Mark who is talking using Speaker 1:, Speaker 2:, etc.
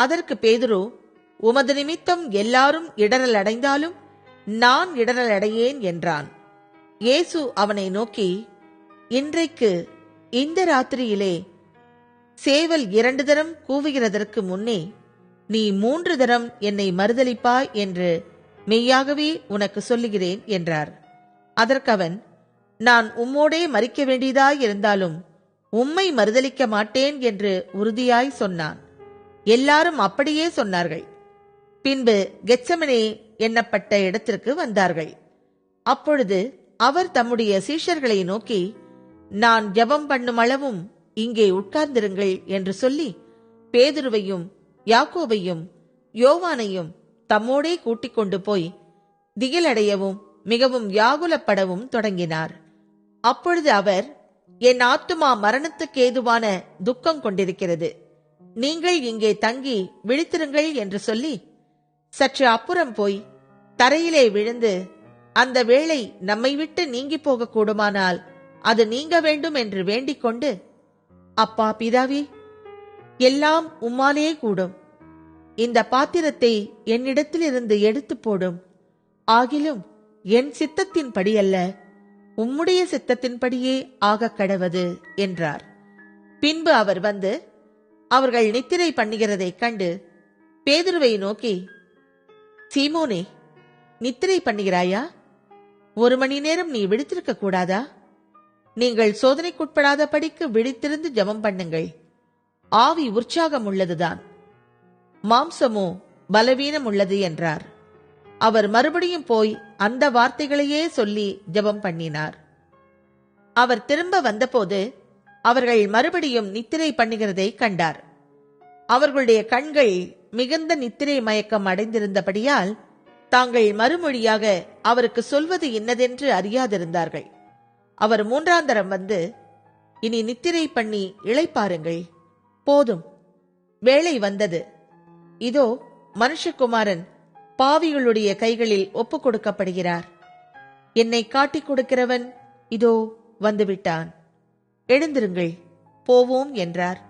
Speaker 1: அதற்கு பேதுரு, உமது நிமித்தம் எல்லாரும் இடறல் அடைந்தாலும் நான் இடறல் அடையேன் என்றான். இயேசு அவனை நோக்கி, இன்றைக்கு இந்த ராத்திரியிலே சேவல் 2 தரம் கூவுகிறதற்கு முன்னே நீ 3 தரம் என்னை மறுதலிப்பாய் என்று மெய்யாகவே உனக்கு சொல்லுகிறேன் என்றார். அதற்கவன், நான் உம்மோடே மரிக்க வேண்டியதாயிருந்தாலும் உம்மை மறுதலிக்க மாட்டேன் என்று உறுதியாய் சொன்னான். எல்லாரும் அப்படியே சொன்னார்கள். பின்பு கெத்செமனே எண்ணப்பட்ட இடத்திற்கு வந்தார்கள். அப்பொழுது அவர் தம்முடைய சீஷர்களை நோக்கி, நான் ஜெபம் பண்ணும் அளவும் இங்கே உட்கார்ந்திருங்கள் என்று சொல்லி பேதுருவையும் யாக்கோபையும் யோவானையும் தம்மோடே கூட்டிக் கொண்டு போய் திகிலடையவும் மிகவும் வியாகுலப்படவும் தொடங்கினார். அப்பொழுது அவர், என் ஆத்துமா மரணத்துக்கு ஏதுவான துக்கம் கொண்டிருக்கிறது, நீங்கள் இங்கே தங்கி விழித்திருங்கள் என்று சொல்லி சற்று அப்புறம் போய் தரையிலே விழுந்து, அந்த வேளை நம்மை விட்டு நீங்கி போக கூடுமானால் அது நீங்க வேண்டும் என்று வேண்டிக் கொண்டு, அப்பா பிதாவே, எல்லாம் உம்மாலே கூடும், இந்த பாத்திரத்தை என்னிடத்திலிருந்து எடுத்து போடும், ஆகிலும் என் சித்தத்தின்படி அல்ல, உம்முடைய சித்தத்தின்படியே ஆக கடவது என்றார். பின்பு அவர் வந்து அவர்கள் நித்திரை பண்ணுகிறதைக் கண்டு பேதுருவை நோக்கி, சீமோனே, நித்திரை பண்ணுகிறாயா? 1 மணி நேரம் நீ விழித்திருக்க கூடாதா? நீங்கள் சோதனைக்குட்படாத படிக்கு விழித்திருந்து ஜெபம் பண்ணுங்கள். ஆவி உற்சாகம் உள்ளதுதான், மாம்சமோ பலவீனம் உள்ளது என்றார். அவர் மறுபடியும் போய் அந்த வார்த்தைகளையே சொல்லி ஜெபம் பண்ணினார். அவர் திரும்ப வந்தபோது அவர்கள் மறுபடியும் நித்திரை பண்ணுகிறதை கண்டார். அவர்களுடைய கண்கள் மிகுந்த நித்திரை மயக்கம் அடைந்திருந்தபடியால் தாங்கள் மறுமொழியாக அவருக்கு சொல்வது இன்னதென்று அறியாதிருந்தார்கள். அவர் 3ஆம் தரம் வந்து, இனி நித்திரை பண்ணி இளைப்பாருங்கள், போதும், வேளை வந்தது, இதோ மனுஷகுமாரன் பாவிகளுடைய கைகளில் ஒப்புக் கொடுக்கப்படுகிறார், என்னை காட்டிக் கொடுக்கிறவன் இதோ வந்துவிட்டான், எழுந்திருங்கள், போவோம் என்றார்.